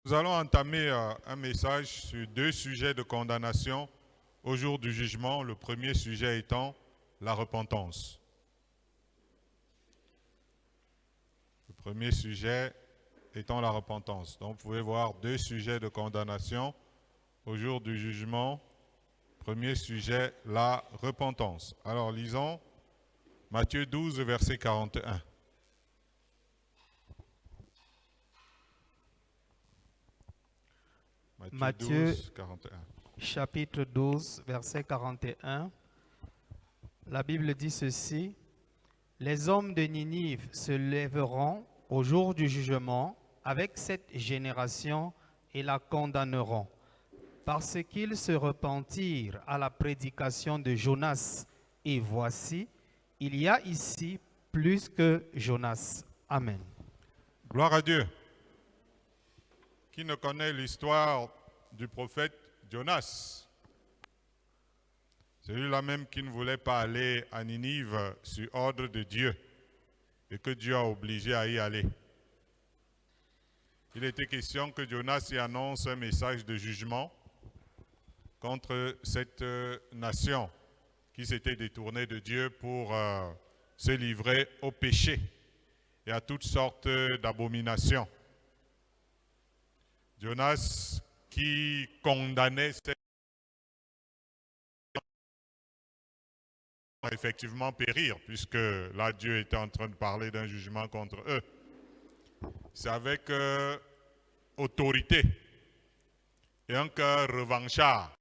Nous allons entamer un message sur deux sujets de condamnation au jour du jugement. Le premier sujet étant la repentance. Le premier sujet étant la repentance. Donc vous pouvez voir deux sujets de condamnation au jour du jugement. Premier sujet, la repentance. Alors lisons Matthieu 12, verset 41. Matthieu 12, 41. chapitre 12, verset 41. La Bible dit ceci: Les hommes de Ninive se lèveront au jour du jugement avec cette génération et la condamneront, parce qu'ils se repentirent à la prédication de Jonas. Et voici, il y a ici plus que Jonas. Amen. Gloire à Dieu. Qui ne connaît l'histoire du prophète Jonas? Celui-là même qui ne voulait pas aller à Ninive sur ordre de Dieu et que Dieu a obligé à y aller. Il était question que Jonas y annonce un message de jugement contre cette nation qui s'était détournée de Dieu pour se livrer au péché et à toutes sortes d'abominations. Jonas qui condamnait cette effectivement périr, puisque là Dieu était en train de parler d'un jugement contre eux. C'est avec autorité et un cœur revanchard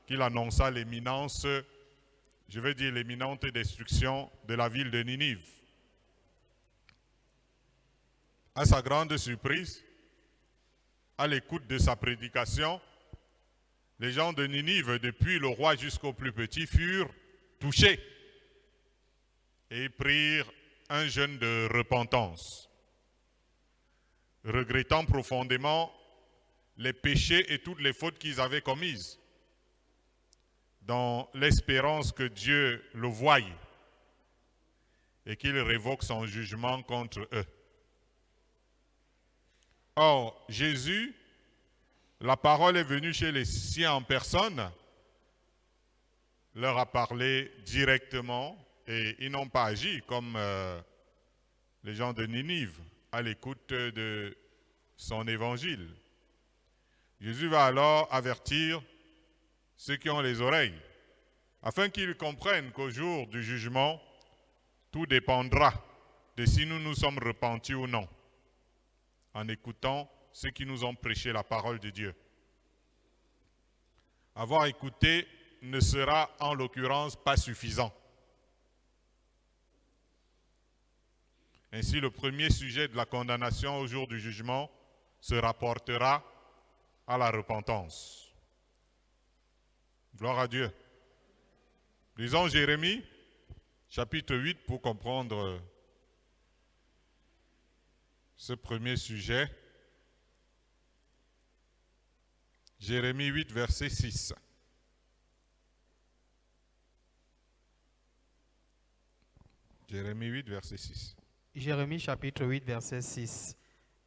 qu'il annonça l'imminence, je vais dire l'imminente destruction de la ville de Ninive. À sa grande surprise, à l'écoute de sa prédication, les gens de Ninive, depuis le roi jusqu'au plus petit, furent touchés et prirent un jeûne de repentance, regrettant profondément les péchés et toutes les fautes qu'ils avaient commises, dans l'espérance que Dieu le voie et qu'il révoque son jugement contre eux. Or, Jésus, la parole est venue chez les siens en personne, leur a parlé directement et ils n'ont pas agi comme les gens de Ninive à l'écoute de son évangile. Jésus va alors avertir ceux qui ont les oreilles, afin qu'ils comprennent qu'au jour du jugement, tout dépendra de si nous nous sommes repentis ou non, en écoutant ceux qui nous ont prêché la parole de Dieu. Avoir écouté ne sera en l'occurrence pas suffisant. Ainsi, le premier sujet de la condamnation au jour du jugement se rapportera à la repentance. Gloire à Dieu. Lisons Jérémie, chapitre 8, pour comprendre ce premier sujet. Jérémie 8, verset 6. Jérémie 8, verset 6. Jérémie chapitre 8, verset 6.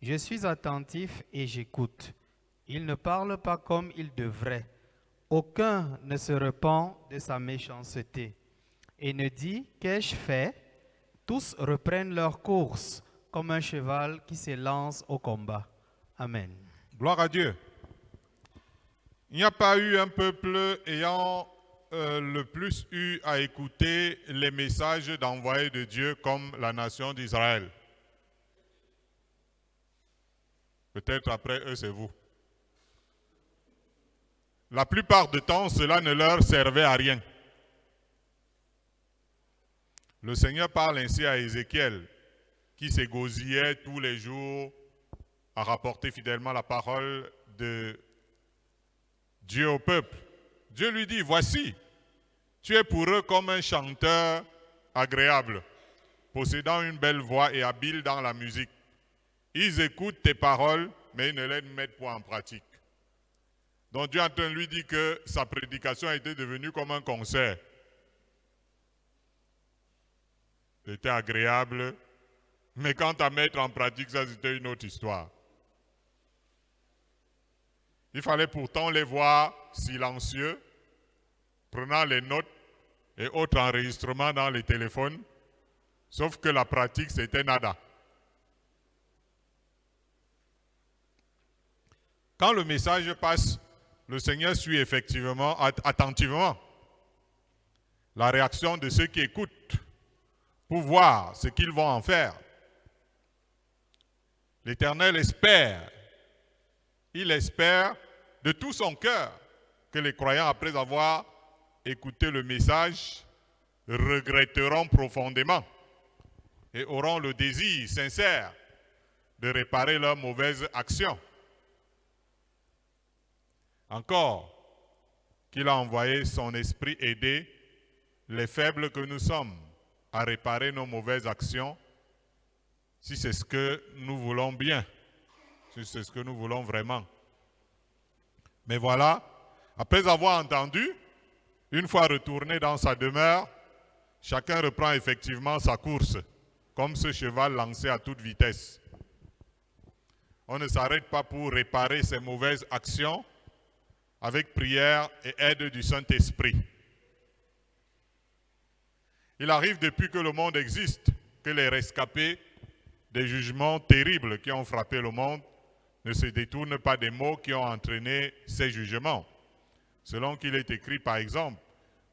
Je suis attentif et j'écoute. Il ne parle pas comme il devrait. Aucun ne se repent de sa méchanceté et ne dit: qu'ai-je fait? Tous reprennent leur course comme un cheval qui se lance au combat. Amen. Gloire à Dieu. Il n'y a pas eu un peuple ayant le plus eu à écouter les messages d'envoyés de Dieu comme la nation d'Israël. Peut-être après eux, c'est vous. La plupart du temps, cela ne leur servait à rien. Le Seigneur parle ainsi à Ézéchiel, qui s'égosillait tous les jours à rapporter fidèlement la parole de Dieu au peuple. Dieu lui dit: voici, tu es pour eux comme un chanteur agréable, possédant une belle voix et habile dans la musique. Ils écoutent tes paroles, mais ils ne les mettent pas en pratique. Donc Dieu est en train de lui dire que sa prédication a été devenue comme un concert. C'était agréable, mais quant à mettre en pratique, ça c'était une autre histoire. Il fallait pourtant les voir silencieux, prenant les notes et autres enregistrements dans les téléphones, sauf que la pratique, c'était nada. Quand le message passe, le Seigneur suit effectivement, attentivement, la réaction de ceux qui écoutent pour voir ce qu'ils vont en faire. L'Éternel espère, il espère de tout son cœur que les croyants, après avoir écouté le message, regretteront profondément et auront le désir sincère de réparer leurs mauvaises actions. Encore qu'il a envoyé son esprit aider les faibles que nous sommes à réparer nos mauvaises actions, si c'est ce que nous voulons bien, si c'est ce que nous voulons vraiment. Mais voilà, après avoir entendu, une fois retourné dans sa demeure, chacun reprend effectivement sa course, comme ce cheval lancé à toute vitesse. On ne s'arrête pas pour réparer ses mauvaises actions avec prière et aide du Saint-Esprit. Il arrive depuis que le monde existe que les rescapés des jugements terribles qui ont frappé le monde ne se détournent pas des mots qui ont entraîné ces jugements. Selon qu'il est écrit par exemple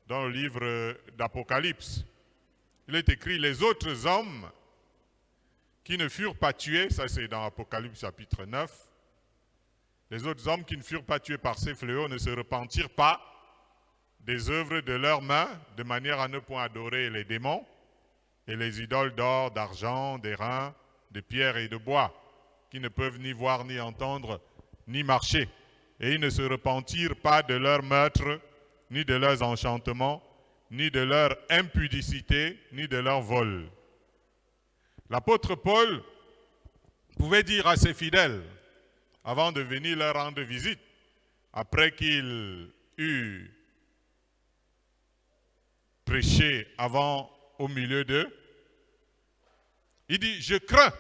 dans le livre d'Apocalypse, il est écrit « Les autres hommes qui ne furent pas tués », ça c'est dans Apocalypse chapitre 9, les autres hommes qui ne furent pas tués par ces fléaux ne se repentirent pas des œuvres de leurs mains, de manière à ne point adorer les démons et les idoles d'or, d'argent, d'airain, de pierre et de bois, qui ne peuvent ni voir, ni entendre, ni marcher. Et ils ne se repentirent pas de leurs meurtres, ni de leurs enchantements, ni de leur impudicité, ni de leur vol. L'apôtre Paul pouvait dire à ses fidèles, avant de venir leur rendre visite, après qu'il eut prêché avant au milieu d'eux, il dit « Je crains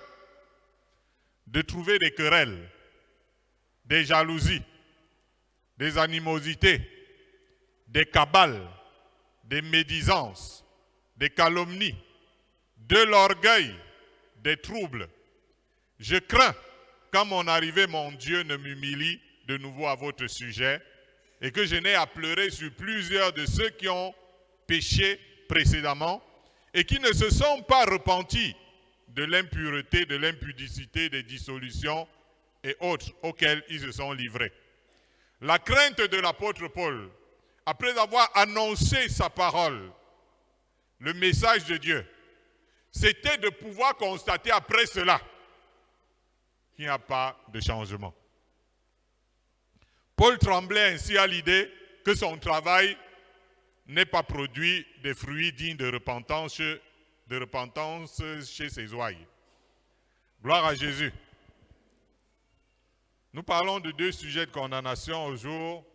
de trouver des querelles, des jalousies, des animosités, des cabales, des médisances, des calomnies, de l'orgueil, des troubles. Je crains qu'à mon arrivée, mon Dieu ne m'humilie de nouveau à votre sujet et que je n'ai à pleurer sur plusieurs de ceux qui ont péché précédemment et qui ne se sont pas repentis de l'impureté, de l'impudicité, des dissolutions et autres auxquelles ils se sont livrés. » La crainte de l'apôtre Paul, après avoir annoncé sa parole, le message de Dieu, c'était de pouvoir constater après cela qu'il n'y a pas de changement. Paul tremblait ainsi à l'idée que son travail n'ait pas produit des fruits dignes de repentance chez ses ouailles. Gloire à Jésus. Nous parlons de deux sujets de condamnation au jour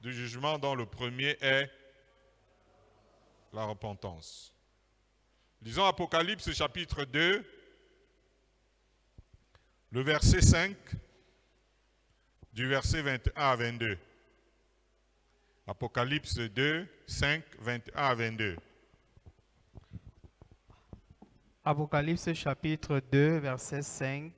du jugement, dont le premier est la repentance. Lisons Apocalypse chapitre 2, le verset 5, du verset 21 à 22. Apocalypse 2, 5, 21 à 22. Apocalypse chapitre 2, verset 5,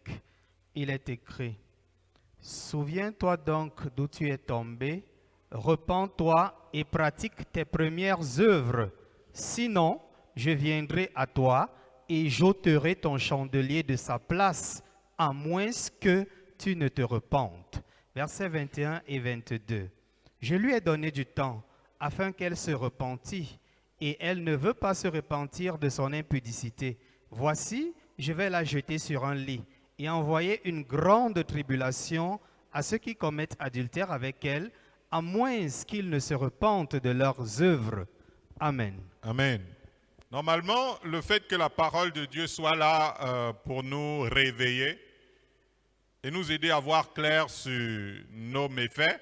il est écrit « Souviens-toi donc d'où tu es tombé, repens-toi et pratique tes premières œuvres, sinon je viendrai à toi et j'ôterai ton chandelier de sa place, à moins que tu ne te repentes. » Versets 21 et 22. « Je lui ai donné du temps afin qu'elle se repentît, et elle ne veut pas se repentir de son impudicité. Voici, je vais la jeter sur un lit et envoyer une grande tribulation à ceux qui commettent adultère avec elle, à moins qu'ils ne se repentent de leurs œuvres. Amen. » Amen. Normalement, le fait que la parole de Dieu soit là pour nous réveiller et nous aider à voir clair sur nos méfaits,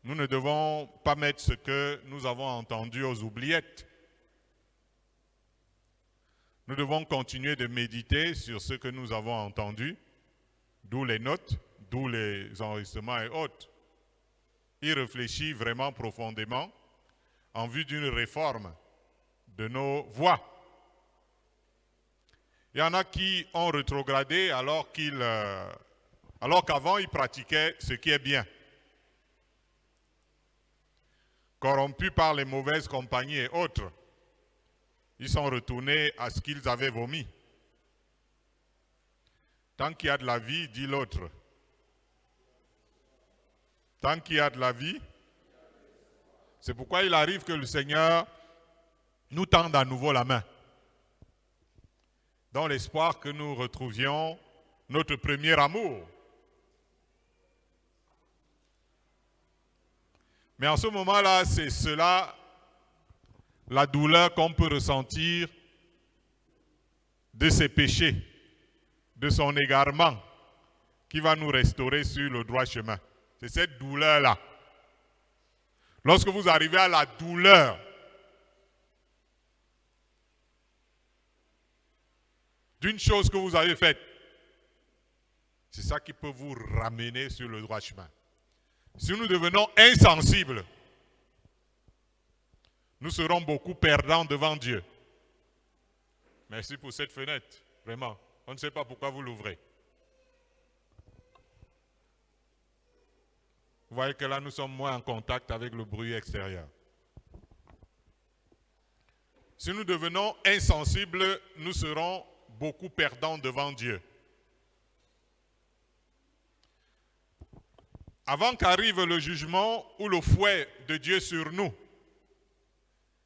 nous ne devons pas mettre ce que nous avons entendu aux oubliettes. Nous devons continuer de méditer sur ce que nous avons entendu, d'où les notes, d'où les enregistrements et autres. Il réfléchit vraiment profondément en vue d'une réforme de nos voies. Il y en a qui ont rétrogradé alors qu'avant ils pratiquaient ce qui est bien. Corrompus par les mauvaises compagnies et autres, ils sont retournés à ce qu'ils avaient vomi. Tant qu'il y a de la vie, dit l'autre. Tant qu'il y a de la vie, c'est pourquoi il arrive que le Seigneur nous tende à nouveau la main, dans l'espoir que nous retrouvions notre premier amour. Mais en ce moment-là, c'est cela, la douleur qu'on peut ressentir de ses péchés, de son égarement, qui va nous restaurer sur le droit chemin. C'est cette douleur-là. Lorsque vous arrivez à la douleur d'une chose que vous avez faite, c'est ça qui peut vous ramener sur le droit chemin. Si nous devenons insensibles, nous serons beaucoup perdants devant Dieu. Merci pour cette fenêtre, vraiment. On ne sait pas pourquoi vous l'ouvrez. Vous voyez que là, nous sommes moins en contact avec le bruit extérieur. Si nous devenons insensibles, nous serons beaucoup perdants devant Dieu. Avant qu'arrive le jugement ou le fouet de Dieu sur nous,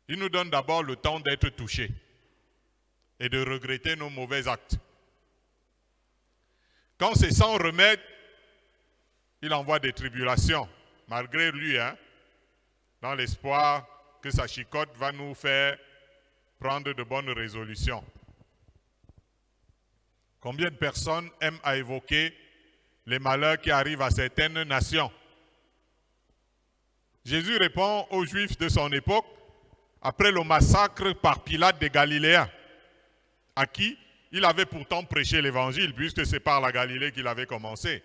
il nous donne d'abord le temps d'être touchés et de regretter nos mauvais actes. Quand c'est sans remède, il envoie des tribulations, malgré lui, dans l'espoir que sa chicotte va nous faire prendre de bonnes résolutions. Combien de personnes aiment à évoquer les malheurs qui arrivent à certaines nations? Jésus répond aux Juifs de son époque, après le massacre par Pilate des Galiléens, à qui il avait pourtant prêché l'évangile, puisque c'est par la Galilée qu'il avait commencé.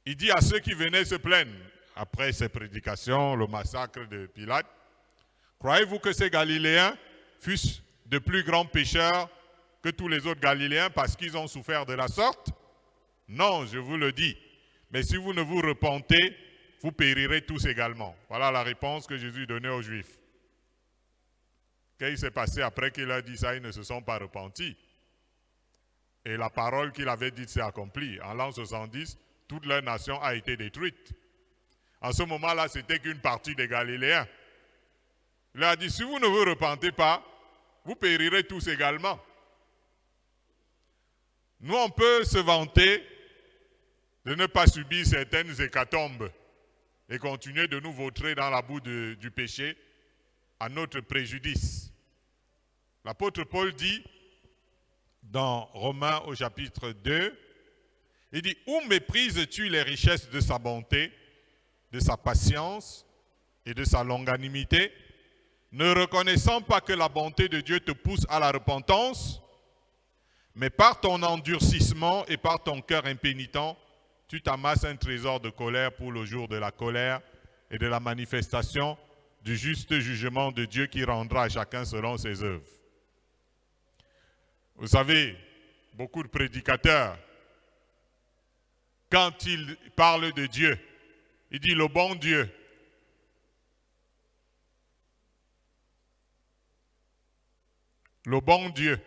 Il dit à ceux qui venaient se plaindre, après ces prédications, le massacre de Pilate, croyez-vous que ces Galiléens fussent de plus grands pécheurs que tous les autres Galiléens parce qu'ils ont souffert de la sorte? Non, je vous le dis. Mais si vous ne vous repentez, vous périrez tous également. Voilà la réponse que Jésus donnait aux Juifs. Qu'est-ce qui s'est passé après qu'il a dit ça? Ils ne se sont pas repentis. Et la parole qu'il avait dite s'est accomplie. En l'an 70, toute leur nation a été détruite. En ce moment-là, c'était qu'une partie des Galiléens. Il a dit, si vous ne vous repentez pas, vous périrez tous également. Nous, on peut se vanter de ne pas subir certaines hécatombes et continuer de nous vautrer dans la boue du péché à notre préjudice. L'apôtre Paul dit, dans Romains au chapitre 2, il dit, où méprises-tu les richesses de sa bonté, de sa patience et de sa longanimité, ne reconnaissant pas que la bonté de Dieu te pousse à la repentance, mais par ton endurcissement et par ton cœur impénitent, tu t'amasses un trésor de colère pour le jour de la colère et de la manifestation du juste jugement de Dieu qui rendra à chacun selon ses œuvres. Vous savez, beaucoup de prédicateurs, quand ils parlent de Dieu, ils disent le bon Dieu. Le bon Dieu.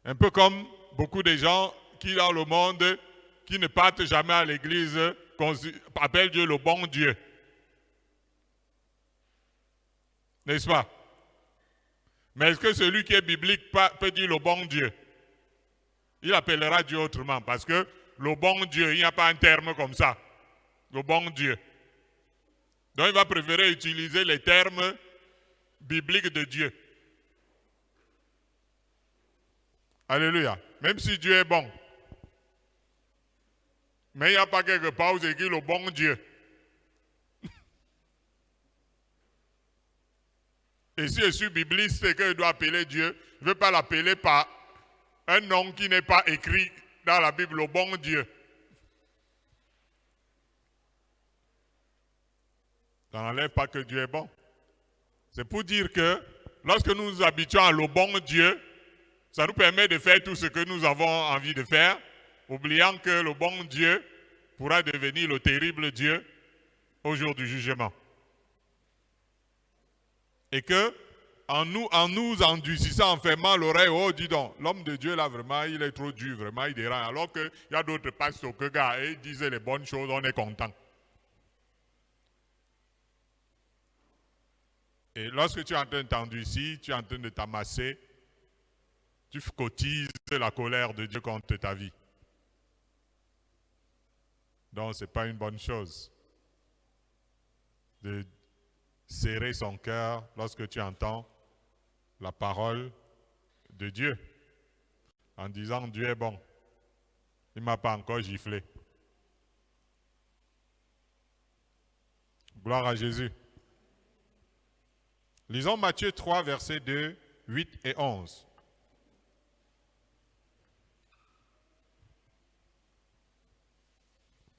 Un peu comme beaucoup de gens qui dans le monde, qui ne partent jamais à l'église, appellent Dieu le bon Dieu. N'est-ce pas? Mais est-ce que celui qui est biblique peut dire le bon Dieu? Il appellera Dieu autrement, parce que le bon Dieu, il n'y a pas un terme comme ça. Le bon Dieu. Donc il va préférer utiliser les termes bibliques de Dieu. Alléluia. Même si Dieu est bon. Mais il n'y a pas quelque part où c'est écrit le bon Dieu. Et si je suis bibliste et que je dois appeler Dieu, je ne veux pas l'appeler par un nom qui n'est pas écrit dans la Bible, au bon Dieu. Ça n'enlève pas que Dieu est bon. C'est pour dire que lorsque nous nous habituons à le bon Dieu, ça nous permet de faire tout ce que nous avons envie de faire, oubliant que le bon Dieu pourra devenir le terrible Dieu au jour du jugement. Et que, en nous endurcissant, en fermant l'oreille, oh, dis donc, l'homme de Dieu là, vraiment, il est trop dur, vraiment, il dérange. Alors qu'il y a d'autres pasteurs que gars, et ils disaient les bonnes choses, on est content. Et lorsque tu es en train de t'endurcir, tu es en train de t'amasser, tu cotises la colère de Dieu contre ta vie. Donc, ce n'est pas une bonne chose de serrer son cœur lorsque tu entends la parole de Dieu en disant Dieu est bon. Il ne m'a pas encore giflé. Gloire à Jésus. Lisons Matthieu 3, versets 2, 8 et 11.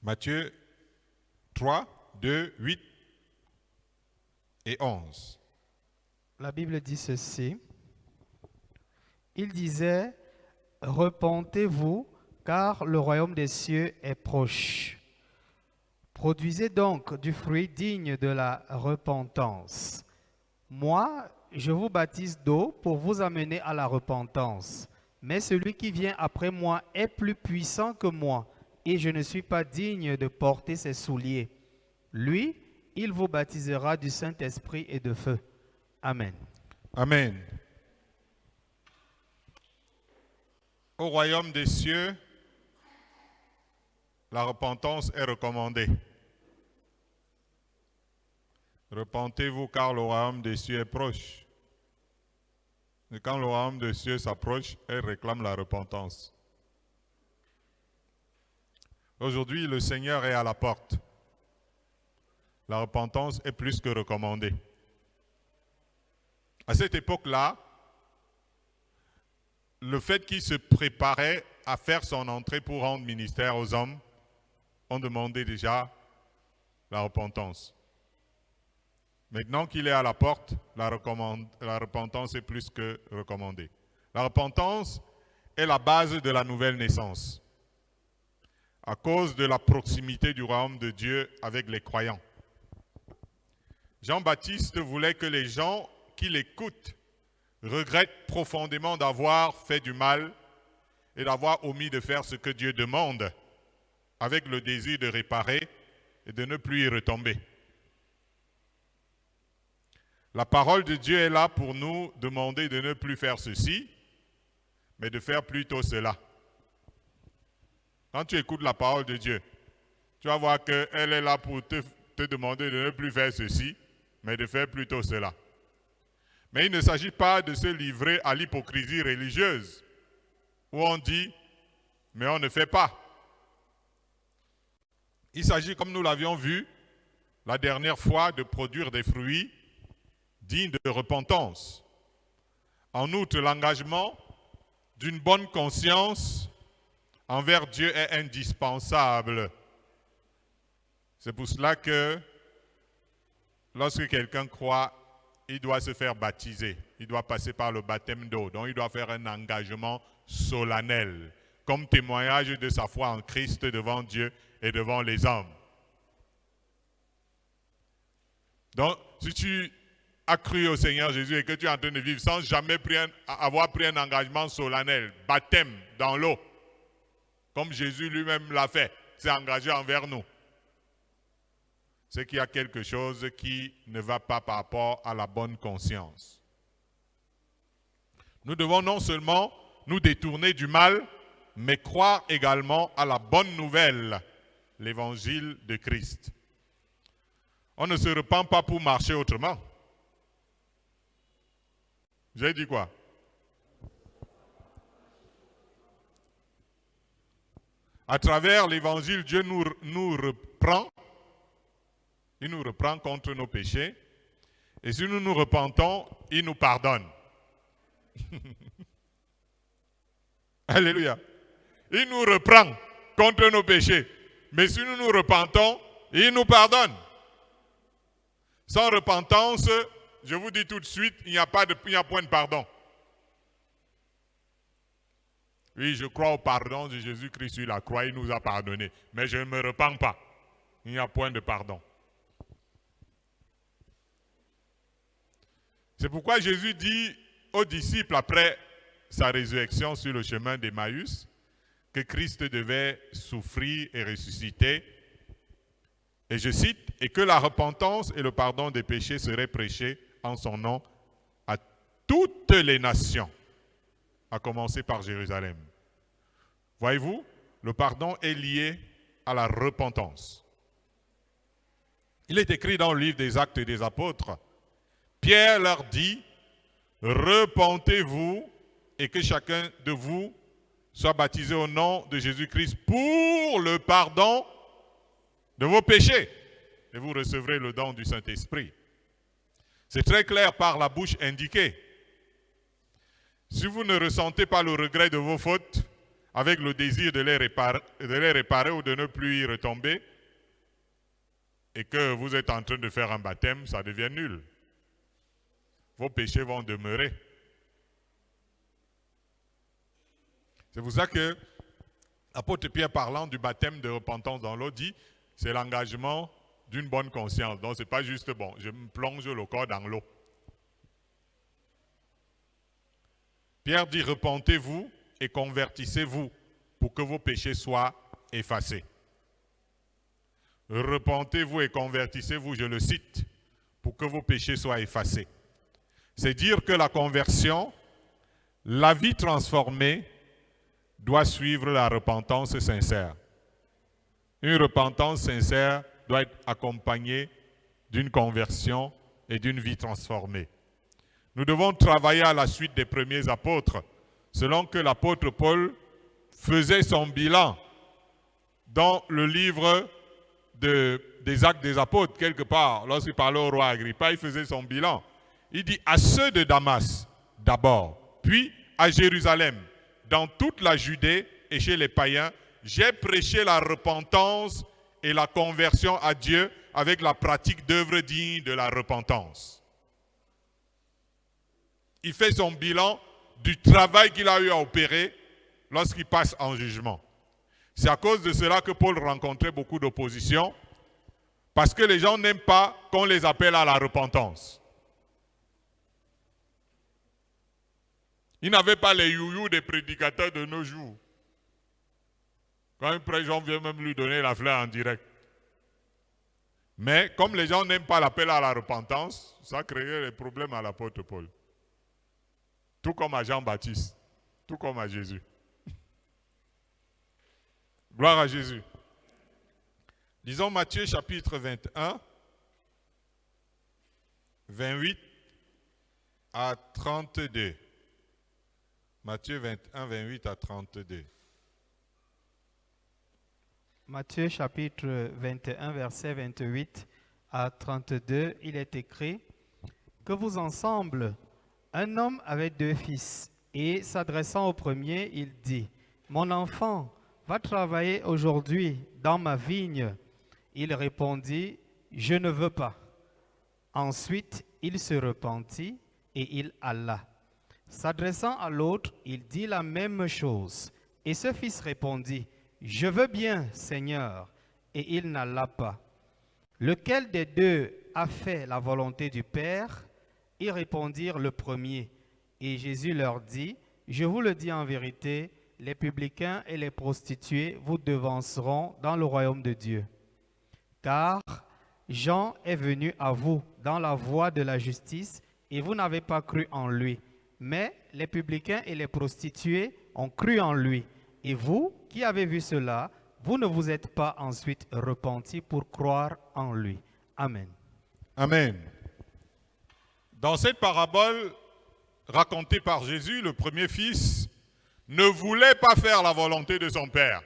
Matthieu 3, 2, 8 et 11. La Bible dit ceci. Il disait, « Repentez-vous, car le royaume des cieux est proche. Produisez donc du fruit digne de la repentance. Moi, je vous baptise d'eau pour vous amener à la repentance. Mais celui qui vient après moi est plus puissant que moi, et je ne suis pas digne de porter ses souliers. Lui, il vous baptisera du Saint-Esprit et de feu. Amen. » Amen. Au royaume des cieux, la repentance est recommandée. Repentez-vous car le royaume des cieux est proche. Et quand le royaume des cieux s'approche, elle réclame la repentance. Aujourd'hui, le Seigneur est à la porte. La repentance est plus que recommandée. À cette époque-là, le fait qu'il se préparait à faire son entrée pour rendre ministère aux hommes, on demandait déjà la repentance. Maintenant qu'il est à la porte, la repentance est plus que recommandée. La repentance est la base de la nouvelle naissance, à cause de la proximité du royaume de Dieu avec les croyants. Jean-Baptiste voulait que les gens qui l'écoutent regrettent profondément d'avoir fait du mal et d'avoir omis de faire ce que Dieu demande, avec le désir de réparer et de ne plus y retomber. La parole de Dieu est là pour nous demander de ne plus faire ceci, mais de faire plutôt cela. Quand tu écoutes la parole de Dieu, tu vas voir qu'elle est là pour te demander de ne plus faire ceci, mais de faire plutôt cela. Mais il ne s'agit pas de se livrer à l'hypocrisie religieuse, où on dit, mais on ne fait pas. Il s'agit, comme nous l'avions vu la dernière fois, de produire des fruits dignes de repentance. En outre, l'engagement d'une bonne conscience envers Dieu est indispensable. C'est pour cela que lorsque quelqu'un croit, il doit se faire baptiser. Il doit passer par le baptême d'eau. Donc il doit faire un engagement solennel, comme témoignage de sa foi en Christ devant Dieu et devant les hommes. Donc, si tu as cru au Seigneur Jésus et que tu es en train de vivre sans jamais avoir pris un engagement solennel, baptême dans l'eau, comme Jésus lui-même l'a fait, s'est engagé envers nous, c'est qu'il y a quelque chose qui ne va pas par rapport à la bonne conscience. Nous devons non seulement nous détourner du mal, mais croire également à la bonne nouvelle, l'évangile de Christ. On ne se repent pas pour marcher autrement. J'ai dit quoi? À travers l'évangile, Dieu nous reprend. Il nous reprend contre nos péchés. Et si nous nous repentons, il nous pardonne. Alléluia. Il nous reprend contre nos péchés. Mais si nous nous repentons, il nous pardonne. Sans repentance, je vous dis tout de suite, il n'y a point de pardon. Oui, je crois au pardon de Jésus-Christ sur la croix, il nous a pardonné. Mais je ne me repens pas. Il n'y a point de pardon. C'est pourquoi Jésus dit aux disciples, après sa résurrection sur le chemin d'Emmaüs, que Christ devait souffrir et ressusciter. Et je cite, « Et que la repentance et le pardon des péchés seraient prêchés en son nom à toutes les nations, à commencer par Jérusalem. » Voyez-vous, le pardon est lié à la repentance. Il est écrit dans le livre des Actes des Apôtres, Pierre leur dit, « Repentez-vous et que chacun de vous soit baptisé au nom de Jésus-Christ pour le pardon de vos péchés. Et vous recevrez le don du Saint-Esprit. » C'est très clair par la bouche indiquée. Si vous ne ressentez pas le regret de vos fautes, avec le désir de les réparer ou de ne plus y retomber, et que vous êtes en train de faire un baptême, ça devient nul. Vos péchés vont demeurer. C'est pour ça que l'apôtre Pierre, parlant du baptême de repentance dans l'eau, dit c'est l'engagement d'une bonne conscience. Donc ce n'est pas juste bon, je me plonge le corps dans l'eau. Pierre dit repentez-vous et convertissez-vous pour que vos péchés soient effacés. Repentez-vous et convertissez-vous, je le cite, pour que vos péchés soient effacés. C'est dire que la conversion, la vie transformée, doit suivre la repentance sincère. Une repentance sincère doit être accompagnée d'une conversion et d'une vie transformée. Nous devons travailler à la suite des premiers apôtres, selon que l'apôtre Paul faisait son bilan dans le livre des Actes des Apôtres, quelque part, lorsqu'il parlait au roi Agrippa, il faisait son bilan. Il dit à ceux de Damas d'abord, puis à Jérusalem, dans toute la Judée et chez les païens, j'ai prêché la repentance et la conversion à Dieu avec la pratique d'œuvres dignes de la repentance. Il fait son bilan du travail qu'il a eu à opérer lorsqu'il passe en jugement. C'est à cause de cela que Paul rencontrait beaucoup d'opposition, parce que les gens n'aiment pas qu'on les appelle à la repentance. Ils n'avaient pas les youyous des prédicateurs de nos jours. Quand un prêtre, on vient même lui donner la fleur en direct. Mais comme les gens n'aiment pas l'appel à la repentance, ça créait des problèmes à l'apôtre Paul. Tout comme à Jean-Baptiste, tout comme à Jésus. Gloire à Jésus. Lisons Matthieu chapitre 21, 28 à 32. Matthieu 21, 28 à 32. Matthieu chapitre 21, verset 28 à 32, il est écrit que vous ensemble, un homme avait 2 fils, et s'adressant au premier, il dit, « Mon enfant, va travailler aujourd'hui dans ma vigne. » Il répondit, « Je ne veux pas. » Ensuite, il se repentit et il alla. S'adressant à l'autre, il dit la même chose. Et ce fils répondit, « Je veux bien, Seigneur. » Et il n'alla pas. Lequel des 2 a fait la volonté du Père? Ils répondirent le premier. Et Jésus leur dit, « Je vous le dis en vérité, les publicains et les prostituées vous devanceront dans le royaume de Dieu. Car Jean est venu à vous dans la voie de la justice, et vous n'avez pas cru en lui. Mais les publicains et les prostituées ont cru en lui. Et vous, qui avez vu cela, vous ne vous êtes pas ensuite repentis pour croire en lui. » Amen. Amen. Dans cette parabole racontée par Jésus, le premier fils ne voulait pas faire la volonté de son père.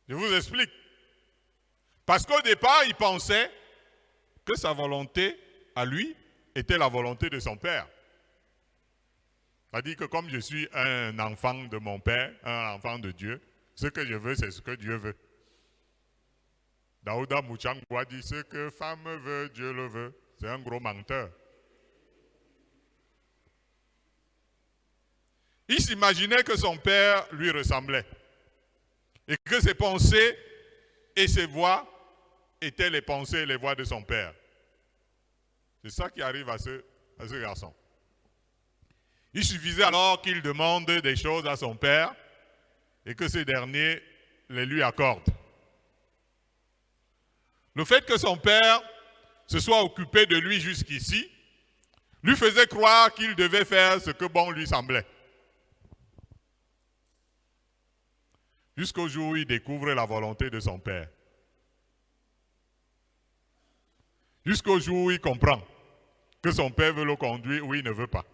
Je vous explique. Parce qu'au départ, il pensait que sa volonté à lui était la volonté de son père. C'est-à-dire que comme je suis un enfant de mon Père, un enfant de Dieu, ce que je veux, c'est ce que Dieu veut. Daouda Mouchangwa dit ce que femme veut, Dieu le veut. C'est un gros menteur. Il s'imaginait que son père lui ressemblait et que ses pensées et ses voix étaient les pensées et les voix de son père. C'est ça qui arrive à ce garçon. Il suffisait alors qu'il demande des choses à son père et que ce dernier les lui accorde. Le fait que son père se soit occupé de lui jusqu'ici lui faisait croire qu'il devait faire ce que bon lui semblait. Jusqu'au jour où il découvre la volonté de son père. Jusqu'au jour où il comprend que son père veut le conduire ou il ne veut pas.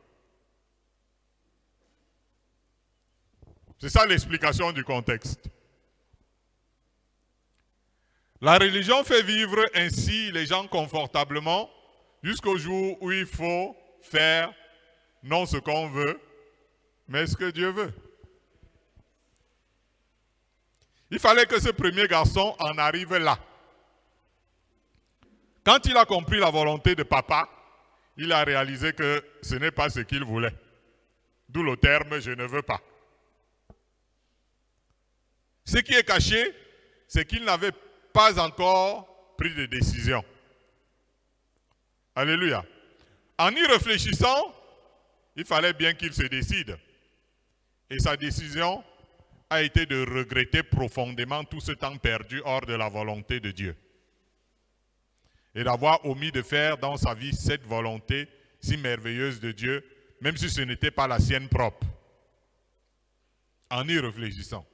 C'est ça l'explication du contexte. La religion fait vivre ainsi les gens confortablement jusqu'au jour où il faut faire non ce qu'on veut, mais ce que Dieu veut. Il fallait que ce premier garçon en arrive là. Quand il a compris la volonté de papa, il a réalisé que ce n'est pas ce qu'il voulait. D'où le terme « je ne veux pas ». Ce qui est caché, c'est qu'il n'avait pas encore pris de décision. Alléluia. En y réfléchissant, il fallait bien qu'il se décide. Et sa décision a été de regretter profondément tout ce temps perdu hors de la volonté de Dieu. Et d'avoir omis de faire dans sa vie cette volonté si merveilleuse de Dieu, même si ce n'était pas la sienne propre. En y réfléchissant.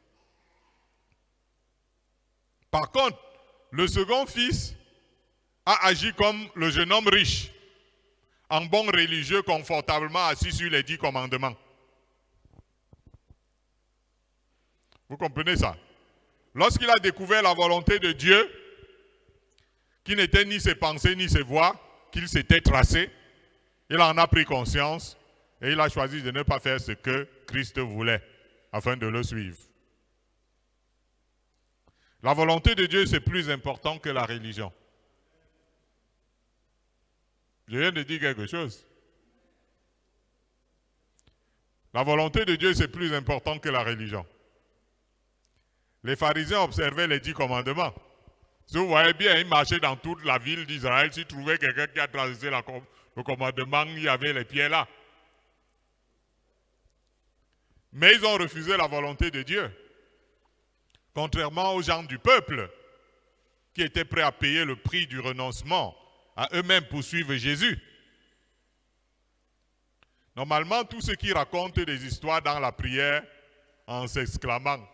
Par contre, le second fils a agi comme le jeune homme riche, en bon religieux confortablement assis sur les 10 commandements. Vous comprenez ça? Lorsqu'il a découvert la volonté de Dieu, qui n'était ni ses pensées ni ses voix, qu'il s'était tracé, il en a pris conscience et il a choisi de ne pas faire ce que Christ voulait, afin de le suivre. La volonté de Dieu, c'est plus important que la religion. Je viens de dire quelque chose. La volonté de Dieu, c'est plus important que la religion. Les pharisiens observaient les 10 commandements. Si vous voyez bien, ils marchaient dans toute la ville d'Israël. S'ils trouvaient quelqu'un qui a transgressé le commandement, il y avait les pieds là. Mais ils ont refusé la volonté de Dieu. Contrairement aux gens du peuple, qui étaient prêts à payer le prix du renoncement à eux-mêmes pour suivre Jésus. Normalement, tous ceux qui racontent des histoires dans la prière en s'exclamant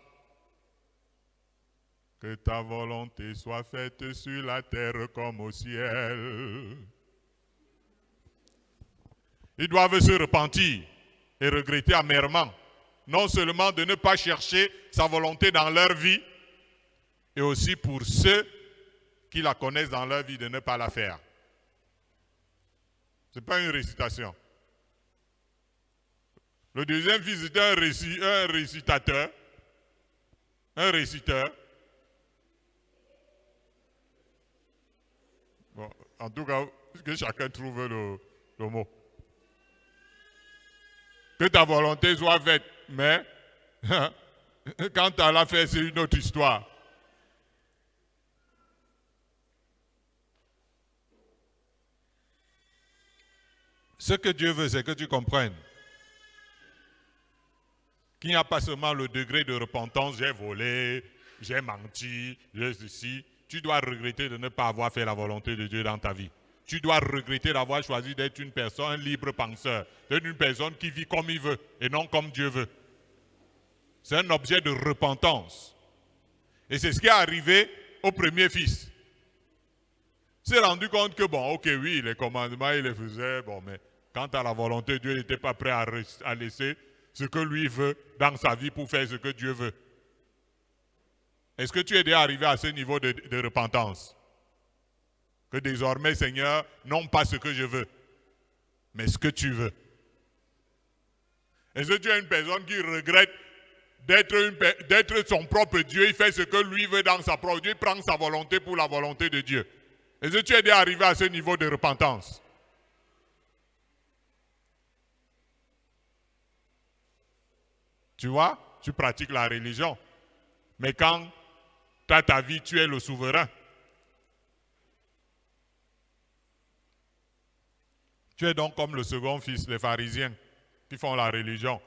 « Que ta volonté soit faite sur la terre comme au ciel », ils doivent se repentir et regretter amèrement, non seulement de ne pas chercher sa volonté dans leur vie, et aussi pour ceux qui la connaissent dans leur vie de ne pas la faire. Ce n'est pas une récitation. Le deuxième fils était un récitateur. Un réciteur. Bon, en tout cas, que chacun trouve le mot. Que ta volonté soit faite, mais quand tu l'as fait, c'est une autre histoire. Ce que Dieu veut, c'est que tu comprennes qu'il n'y a pas seulement le degré de repentance, j'ai volé, j'ai menti, j'ai ceci. Tu dois regretter de ne pas avoir fait la volonté de Dieu dans ta vie. Tu dois regretter d'avoir choisi d'être une personne, un libre penseur, d'être une personne qui vit comme il veut et non comme Dieu veut. C'est un objet de repentance. Et c'est ce qui est arrivé au premier fils. Il s'est rendu compte que, bon, ok, oui, les commandements, il les faisait, bon, mais quant à la volonté, Dieu n'était pas prêt à laisser ce que lui veut dans sa vie pour faire ce que Dieu veut. Est-ce que tu es déjà arrivé à ce niveau de repentance? Que désormais, Seigneur, non pas ce que je veux, mais ce que tu veux. Est-ce que tu es une personne qui regrette d'être son propre Dieu? Il fait ce que lui veut dans sa propre Dieu, il prend sa volonté pour la volonté de Dieu. Est-ce que tu es déjà arrivé à ce niveau de repentance? Tu vois, tu pratiques la religion. Mais quand tu as ta vie, tu es le souverain. Tu es donc comme le second fils, les pharisiens, qui font la religion.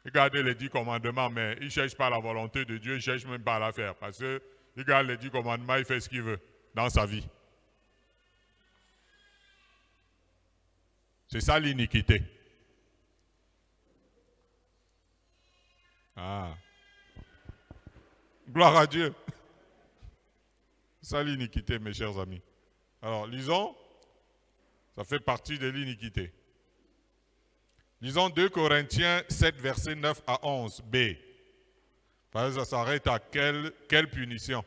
Regardez les 10 commandements, mais ils ne cherchent pas la volonté de Dieu, ils ne cherchent même pas à la faire. Parce que, regarde les 10 commandements, il fait ce qu'il veut dans sa vie. C'est ça l'iniquité. Ah. Gloire à Dieu. C'est ça l'iniquité, mes chers amis. Alors, lisons. Ça fait partie de l'iniquité. Lisons 2 Corinthiens 7, versets 9 à 11, B. Parce que ça s'arrête à quelle punition?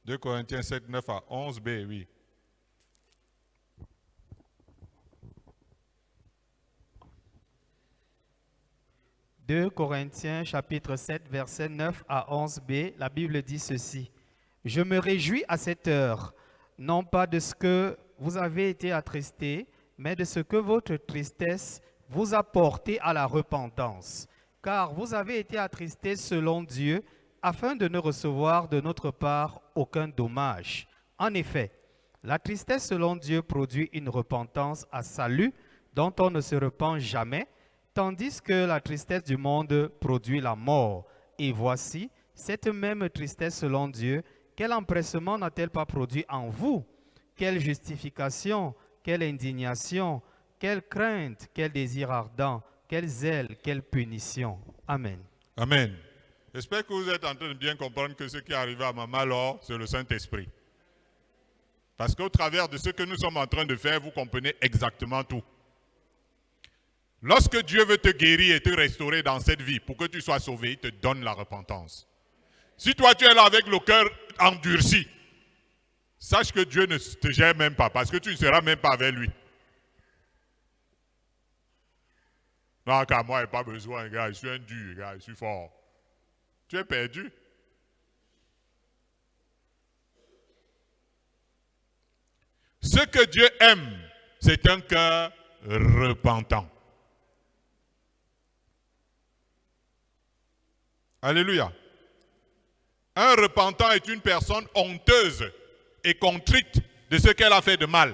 « 2 Corinthiens 7, 9 à 11, B, oui. « 2 Corinthiens chapitre 7, versets 9 à 11b, la Bible dit ceci. « Je me réjouis à cette heure, non pas de ce que vous avez été attristés, mais de ce que votre tristesse vous a porté à la repentance. Car vous avez été attristés selon Dieu, afin de ne recevoir de notre part aucun dommage. En effet, la tristesse selon Dieu produit une repentance à salut, dont on ne se repent jamais, tandis que la tristesse du monde produit la mort. Et voici, cette même tristesse selon Dieu, quel empressement n'a-t-elle pas produit en vous? Quelle justification, quelle indignation, quelle crainte, quel désir ardent, quel zèle, quelle punition. » Amen. Amen. J'espère que vous êtes en train de bien comprendre que ce qui est arrivé à Maman alors, c'est le Saint-Esprit. Parce qu'au travers de ce que nous sommes en train de faire, vous comprenez exactement tout. Lorsque Dieu veut te guérir et te restaurer dans cette vie, pour que tu sois sauvé, il te donne la repentance. Si toi tu es là avec le cœur endurci, sache que Dieu ne te gère même pas, parce que tu ne seras même pas avec lui. Non, car moi, il n'y a pas besoin, gars, je suis un dur, gars, je suis fort. Tu es perdu. Ce que Dieu aime, c'est un cœur repentant. Alléluia. Un repentant est une personne honteuse et contrite de ce qu'elle a fait de mal.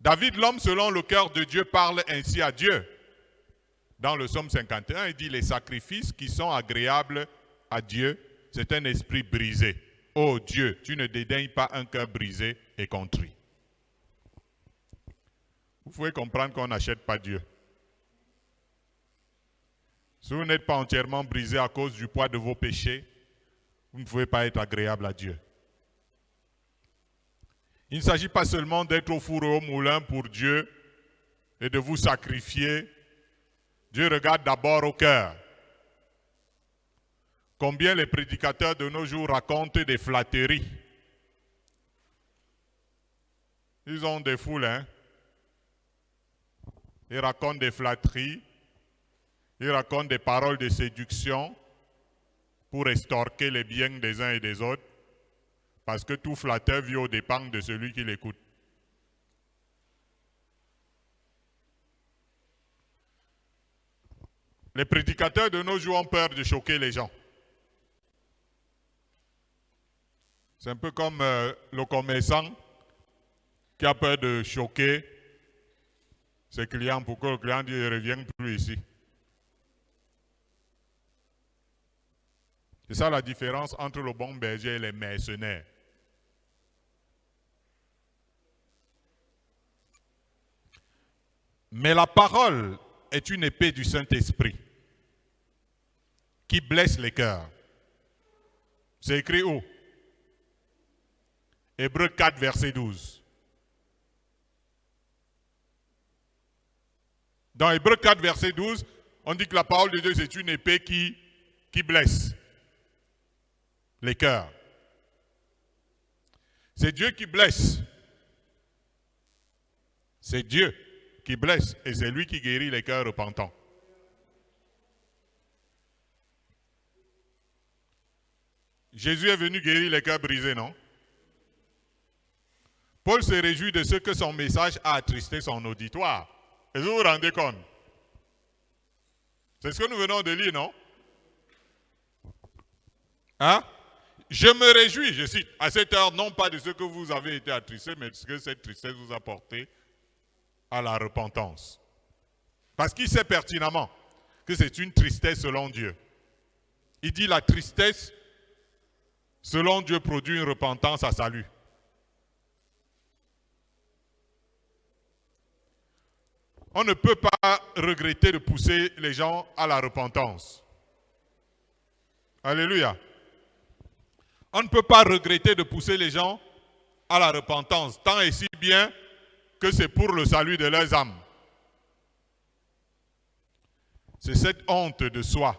David, l'homme selon le cœur de Dieu, parle ainsi à Dieu. Dans le psaume 51, il dit « Les sacrifices qui sont agréables à Dieu, c'est un esprit brisé. Ô Dieu, tu ne dédaignes pas un cœur brisé et contrit. » Vous pouvez comprendre qu'on n'achète pas Dieu. Si vous n'êtes pas entièrement brisé à cause du poids de vos péchés, vous ne pouvez pas être agréable à Dieu. Il ne s'agit pas seulement d'être au four et au moulin pour Dieu et de vous sacrifier. Dieu regarde d'abord au cœur. Combien les prédicateurs de nos jours racontent des flatteries. Ils ont des foules, hein. Ils racontent des flatteries. Ils racontent des paroles de séduction pour estorquer les biens des uns et des autres, parce que tout flatteur vit aux dépens de celui qui l'écoute. Les prédicateurs de nos jours ont peur de choquer les gens. C'est un peu comme le commerçant qui a peur de choquer ses clients pour que le client ne revienne plus ici. C'est ça la différence entre le bon berger et les mercenaires. Mais la parole est une épée du Saint-Esprit qui blesse les cœurs. C'est écrit où? Hébreux 4, verset 12. Dans Hébreux 4, verset 12, on dit que la parole de Dieu, c'est une épée qui blesse les cœurs. C'est Dieu qui blesse. C'est Dieu qui blesse et c'est lui qui guérit les cœurs repentants. Jésus est venu guérir les cœurs brisés, non? Paul se réjouit de ce que son message a attristé son auditoire. Est-ce que vous vous rendez compte? C'est ce que nous venons de lire, non? Hein? Je me réjouis, je cite, à cette heure, non pas de ce que vous avez été attristés, mais de ce que cette tristesse vous a porté à la repentance. Parce qu'il sait pertinemment que c'est une tristesse selon Dieu. Il dit la tristesse selon Dieu produit une repentance à salut. On ne peut pas regretter de pousser les gens à la repentance. Alléluia. On ne peut pas regretter de pousser les gens à la repentance, tant et si bien que c'est pour le salut de leurs âmes. C'est cette honte de soi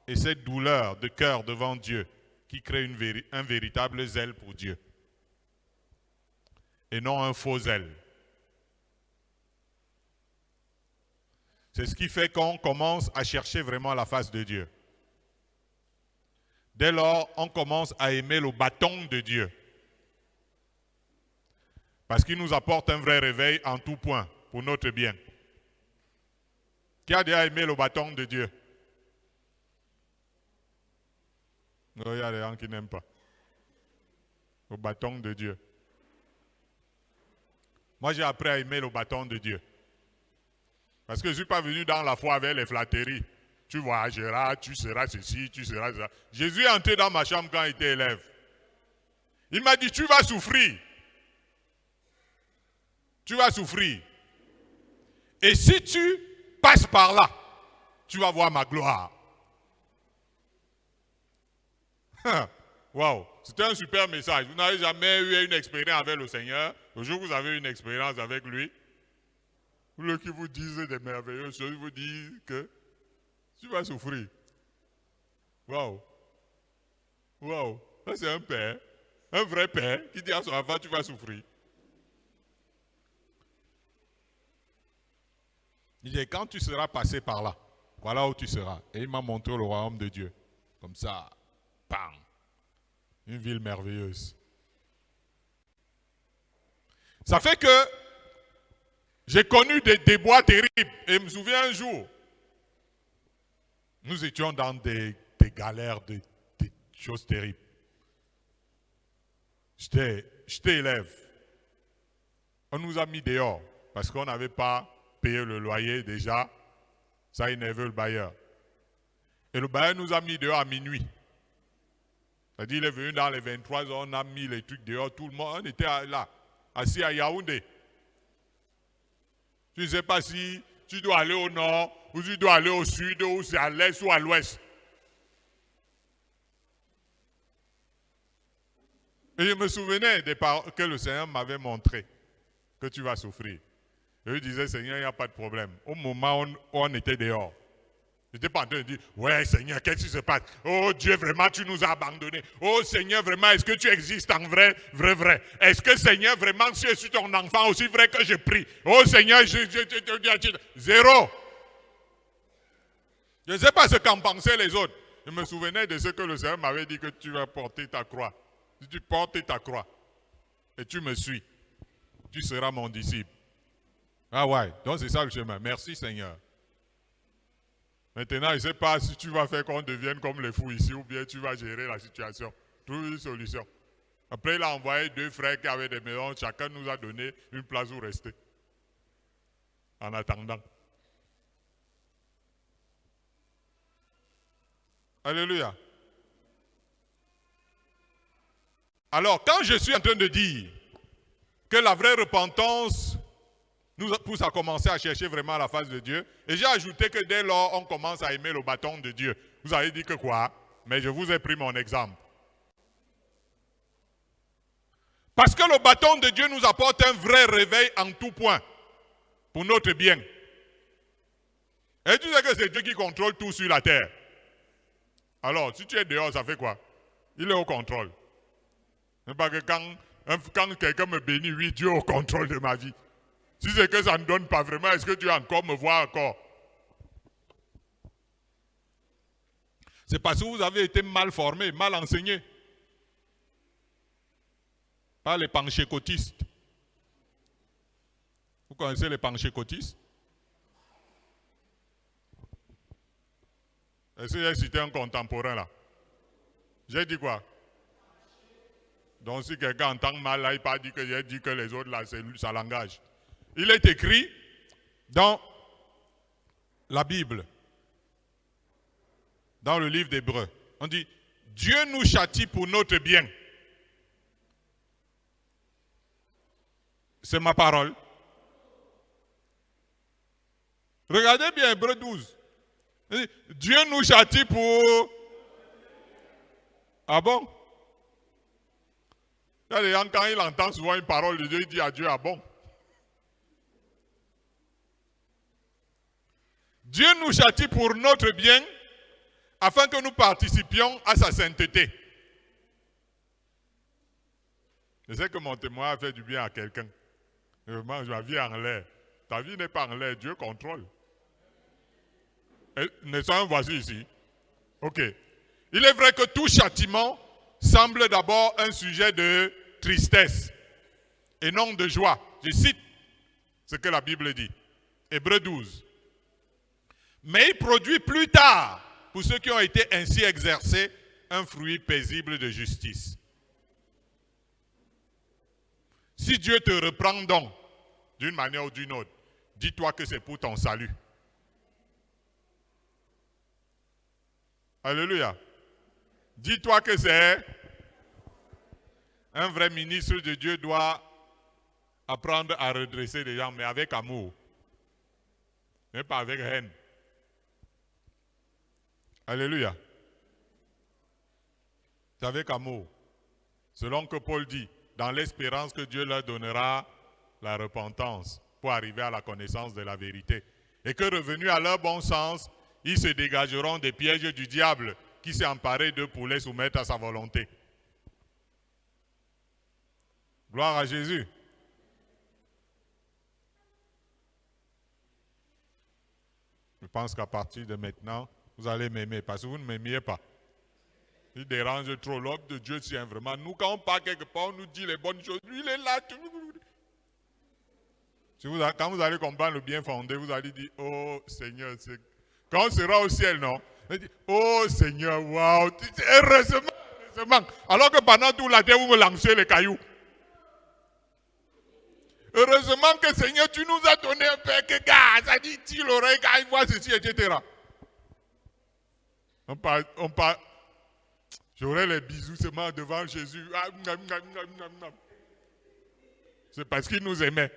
et cette douleur de cœur devant Dieu qui crée un véritable zèle pour Dieu. Et non un faux zèle. C'est ce qui fait qu'on commence à chercher vraiment la face de Dieu. Dès lors, on commence à aimer le bâton de Dieu. Parce qu'il nous apporte un vrai réveil en tout point, pour notre bien. Qui a déjà aimé le bâton de Dieu? Non, il y a des gens qui n'aiment pas. Le bâton de Dieu. Moi, j'ai appris à aimer le bâton de Dieu. Parce que je ne suis pas venu dans la foi avec les flatteries. Tu voyageras, tu seras ceci, tu seras ça. Jésus est entré dans ma chambre quand il était élève. Il m'a dit, tu vas souffrir. Tu vas souffrir. Et si tu passes par là, tu vas voir ma gloire. Waouh, c'était un super message. Vous n'avez jamais eu une expérience avec le Seigneur. Le jour où vous avez une expérience avec lui, ceux qui vous disent des merveilleuses choses, vous disent que tu vas souffrir. Waouh. Waouh. Ça, c'est un père, un vrai père, qui dit à son enfant, tu vas souffrir. Il dit, quand tu seras passé par là, voilà où tu seras. Et il m'a montré le royaume de Dieu. Comme ça, bam. Une ville merveilleuse. Ça fait que j'ai connu des déboires terribles. Et je me souviens un jour, nous étions dans des galères, des choses terribles. J'étais élève. On nous a mis dehors parce qu'on n'avait pas payé le loyer déjà. Ça énervait le bailleur. Et le bailleur nous a mis dehors à minuit. C'est-à-dire, il est venu dans les 23 heures, on a mis les trucs dehors, tout le monde, on était là, assis à Yaoundé. Tu ne sais pas si tu dois aller au nord, ou tu dois aller au sud, ou c'est à l'est ou à l'ouest. Et je me souvenais des paroles que le Seigneur m'avait montrées, que tu vas souffrir. Et je disais, Seigneur, il n'y a pas de problème. Au moment où on était dehors, je n'étais pas en train de dire, ouais Seigneur, qu'est-ce qui se passe? Oh Dieu, vraiment, tu nous as abandonnés. Oh Seigneur, vraiment, est-ce que tu existes en vrai? Est-ce que Seigneur, vraiment, si je suis ton enfant, aussi vrai que je prie? Oh Seigneur, zéro. Je ne sais pas ce qu'en pensaient les autres. Je me souvenais de ce que le Seigneur m'avait dit, que tu vas porter ta croix. Si tu portes ta croix et tu me suis, tu seras mon disciple. Ah ouais, donc c'est ça le chemin. Merci Seigneur. Maintenant, je ne sais pas si tu vas faire qu'on devienne comme les fous ici ou bien tu vas gérer la situation. Trouve une solution. Après, il a envoyé 2 frères qui avaient des maisons. Chacun nous a donné une place où rester. En attendant. Alléluia. Alors, quand je suis en train de dire que la vraie repentance nous pousse à commencer à chercher vraiment la face de Dieu. Et j'ai ajouté que dès lors, on commence à aimer le bâton de Dieu. Vous avez dit que quoi? Mais je vous ai pris mon exemple. Parce que le bâton de Dieu nous apporte un vrai réveil en tout point. Pour notre bien. Et tu sais que c'est Dieu qui contrôle tout sur la terre. Alors, si tu es dehors, ça fait quoi? Il est au contrôle. C'est pas que quand Quand quelqu'un me bénit, oui, Dieu est au contrôle de ma vie. Si c'est que ça ne donne pas vraiment, est-ce que Dieu encore me voit encore? C'est parce que vous avez été mal formé, mal enseigné par les pentecôtistes. Vous connaissez les pentecôtistes? Est-ce que j'ai cité un contemporain là? J'ai dit quoi? Donc si quelqu'un entend mal là, il n'a pas dit que j'ai dit que les autres là, c'est ça langage. Il est écrit dans la Bible, dans le livre d'Hébreux. On dit, Dieu nous châtie pour notre bien. C'est ma parole. Regardez bien Hébreux 12. Dieu nous châtie pour... Ah bon? Quand il entend souvent une parole de Dieu, il dit à Dieu, ah bon? Dieu nous châtie pour notre bien, afin que nous participions à sa sainteté. Je sais que mon témoin a fait du bien à quelqu'un. Vraiment, ma vie est en l'air. Ta vie n'est pas en l'air, Dieu contrôle. Nous sommes voici ici. Ok. Il est vrai que tout châtiment semble d'abord un sujet de tristesse et non de joie. Je cite ce que la Bible dit. Hébreux 12. Mais il produit plus tard, pour ceux qui ont été ainsi exercés, un fruit paisible de justice. Si Dieu te reprend donc, d'une manière ou d'une autre, dis-toi que c'est pour ton salut. Alléluia. Dis-toi que c'est un vrai ministre de Dieu doit apprendre à redresser les gens, mais avec amour. Mais pas avec haine. Alléluia. C'est avec amour. Selon que Paul dit, dans l'espérance que Dieu leur donnera la repentance pour arriver à la connaissance de la vérité. Et que revenus à leur bon sens, ils se dégageront des pièges du diable qui s'est emparé d'eux pour les soumettre à sa volonté. Gloire à Jésus. Je pense qu'à partir de maintenant, vous allez m'aimer parce que vous ne m'aimiez pas. Il dérange trop l'homme de Dieu, tient vraiment. Nous, quand on part quelque part, on nous dit les bonnes choses. Lui, il est là. Quand vous allez comprendre le bien fondé, vous allez dire, oh Seigneur, quand on sera au ciel, non? On dit, oh Seigneur, waouh, heureusement. Alors que pendant tout la terre, vous me lancez les cailloux. Heureusement que Seigneur, tu nous as donné un père que gars, ça dit, tire l'oreille quand il voit ceci, etc. On parle. J'aurai les bisous seulement devant Jésus. C'est parce qu'il nous aimait.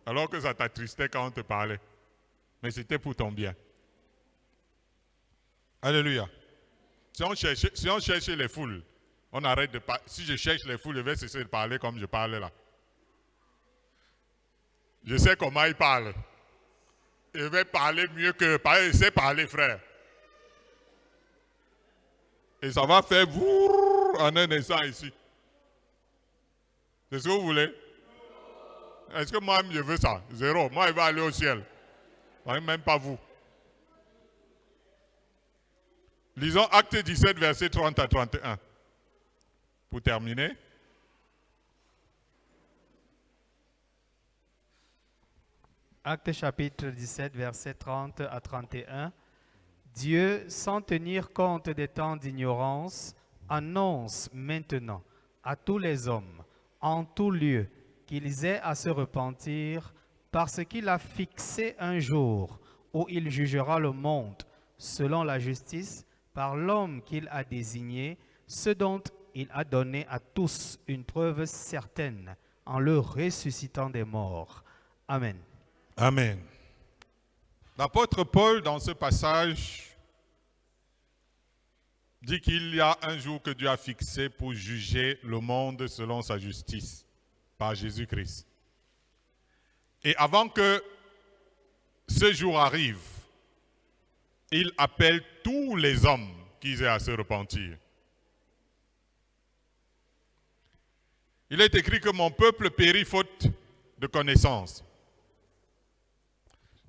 Alors que ça t'attristait quand on te parlait. Mais c'était pour ton bien. Alléluia. Si on cherchait les foules, on arrête de parler. Si je cherche les foules, je vais cesser de parler comme je parlais là. Je sais comment il parle. Je vais parler mieux que... Je sais parler, frère. Et ça va faire vous en un instant ici. C'est ce que vous voulez? Est-ce que moi, je veux ça? Zéro. Moi, il va aller au ciel. Même pas vous. Lisons Acte 17, verset 30 à 31. Pour terminer. Acte chapitre 17, verset 30 à 31. Dieu, sans tenir compte des temps d'ignorance, annonce maintenant à tous les hommes, en tout lieu, qu'ils aient à se repentir, parce qu'il a fixé un jour où il jugera le monde selon la justice par l'homme qu'il a désigné, ce dont il a donné à tous une preuve certaine en le ressuscitant des morts. Amen. Amen. L'apôtre Paul, dans ce passage, dit qu'il y a un jour que Dieu a fixé pour juger le monde selon sa justice, par Jésus-Christ. Et avant que ce jour arrive, il appelle tous les hommes qui aient à se repentir. Il est écrit que mon peuple périt faute de connaissance.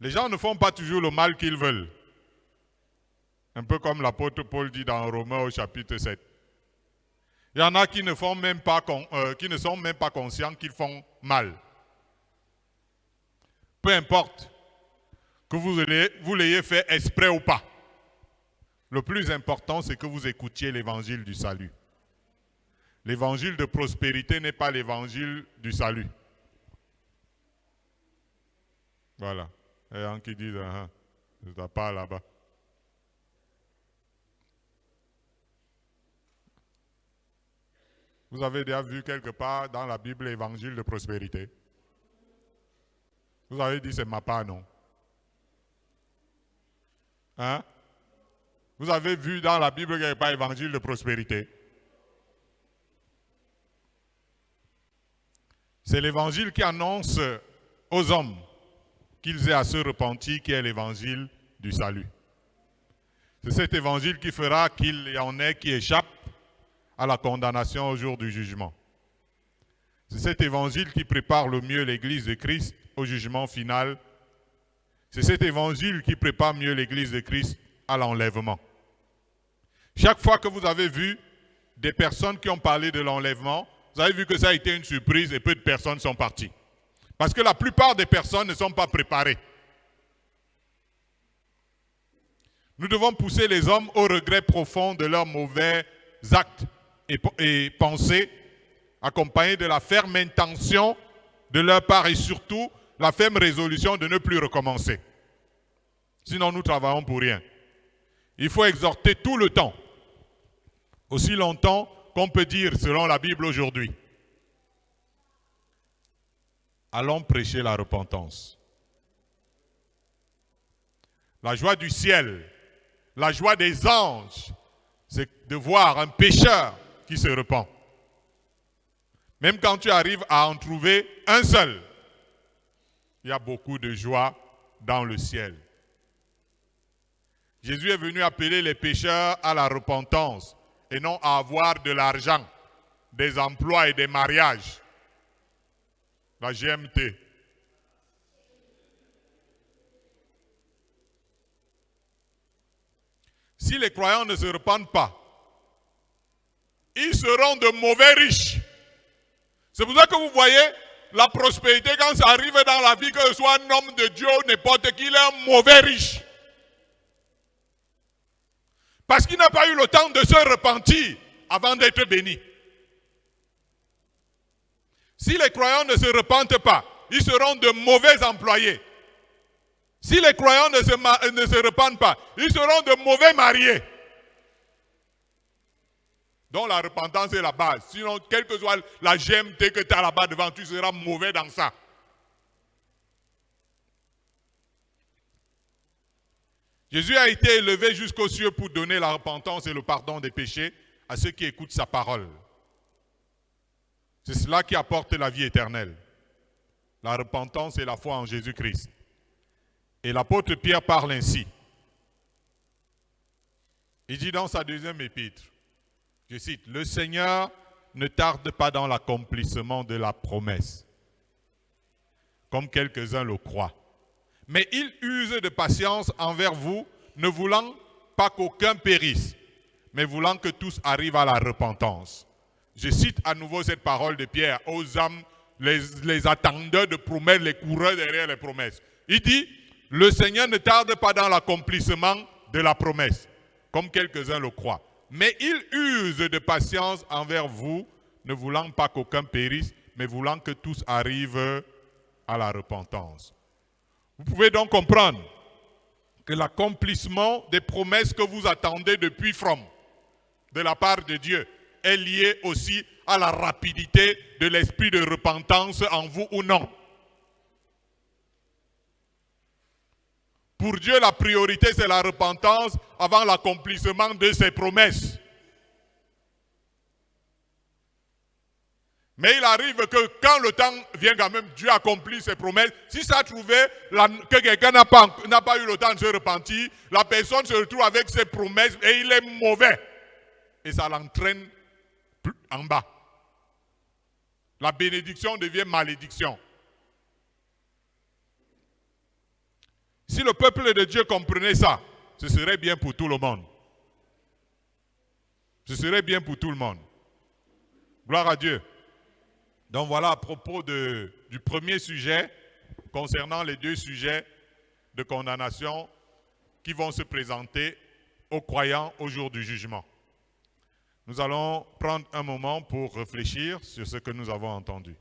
Les gens ne font pas toujours le mal qu'ils veulent. Un peu comme l'apôtre Paul dit dans Romains au chapitre 7. Il y en a qui ne sont même pas conscients qu'ils font mal. Peu importe que vous l'ayez fait exprès ou pas. Le plus important, c'est que vous écoutiez l'évangile du salut. L'évangile de prospérité n'est pas l'évangile du salut. Voilà. Il y a un qui dit, je ne pas là-bas. Vous avez déjà vu quelque part dans la Bible l'évangile de prospérité? Vous avez dit c'est ma part, non? Hein? Vous avez vu dans la Bible qu'il n'y a pas évangile de prospérité? C'est l'évangile qui annonce aux hommes qu'ils aient à se repentir, qui est l'évangile du salut. C'est cet évangile qui fera qu'il y en ait qui échappent à la condamnation au jour du jugement. C'est cet évangile qui prépare le mieux l'Église de Christ au jugement final. C'est cet évangile qui prépare mieux l'Église de Christ à l'enlèvement. Chaque fois que vous avez vu des personnes qui ont parlé de l'enlèvement, vous avez vu que ça a été une surprise et peu de personnes sont parties. Parce que la plupart des personnes ne sont pas préparées. Nous devons pousser les hommes au regret profond de leurs mauvais actes et pensées, accompagnés de la ferme intention de leur part et surtout la ferme résolution de ne plus recommencer. Sinon, nous travaillons pour rien. Il faut exhorter tout le temps, aussi longtemps qu'on peut dire, selon la Bible aujourd'hui, allons prêcher la repentance. La joie du ciel, la joie des anges, c'est de voir un pécheur qui se repent. Même quand tu arrives à en trouver un seul, il y a beaucoup de joie dans le ciel. Jésus est venu appeler les pécheurs à la repentance et non à avoir de l'argent, des emplois et des mariages. La GMT. Si les croyants ne se repentent pas, ils seront de mauvais riches. C'est pour ça que vous voyez la prospérité quand ça arrive dans la vie, que ce soit un homme de Dieu ou n'importe qui, il est un mauvais riche. Parce qu'il n'a pas eu le temps de se repentir avant d'être béni. Si les croyants ne se repentent pas, ils seront de mauvais employés. Si les croyants ne se repentent pas, ils seront de mauvais mariés. Donc la repentance est la base. Sinon, quelle que soit la GMT que tu as là-bas devant, tu seras mauvais dans ça. Jésus a été élevé jusqu'aux cieux pour donner la repentance et le pardon des péchés à ceux qui écoutent sa parole. C'est cela qui apporte la vie éternelle. La repentance et la foi en Jésus-Christ. Et l'apôtre Pierre parle ainsi. Il dit dans sa deuxième épître, je cite, « Le Seigneur ne tarde pas dans l'accomplissement de la promesse, comme quelques-uns le croient. Mais il use de patience envers vous, ne voulant pas qu'aucun périsse, mais voulant que tous arrivent à la repentance. » Je cite à nouveau cette parole de Pierre aux âmes, les attendeurs de promesses, les coureurs derrière les promesses. Il dit, le Seigneur ne tarde pas dans l'accomplissement de la promesse, comme quelques-uns le croient. Mais il use de patience envers vous, ne voulant pas qu'aucun périsse, mais voulant que tous arrivent à la repentance. Vous pouvez donc comprendre que l'accomplissement des promesses que vous attendez depuis From, de la part de Dieu, est lié aussi à la rapidité de l'esprit de repentance en vous ou non. Pour Dieu, la priorité, c'est la repentance avant l'accomplissement de ses promesses. Mais il arrive que quand le temps vient quand même, Dieu accomplit ses promesses. Si ça trouvait que quelqu'un n'a pas eu le temps de se repentir, la personne se retrouve avec ses promesses et il est mauvais. Et ça l'entraîne en bas. La bénédiction devient malédiction. Si le peuple de Dieu comprenait ça, ce serait bien pour tout le monde. Ce serait bien pour tout le monde. Gloire à Dieu. Donc voilà à propos du premier sujet, concernant les deux sujets de condamnation qui vont se présenter aux croyants au jour du jugement. Nous allons prendre un moment pour réfléchir sur ce que nous avons entendu.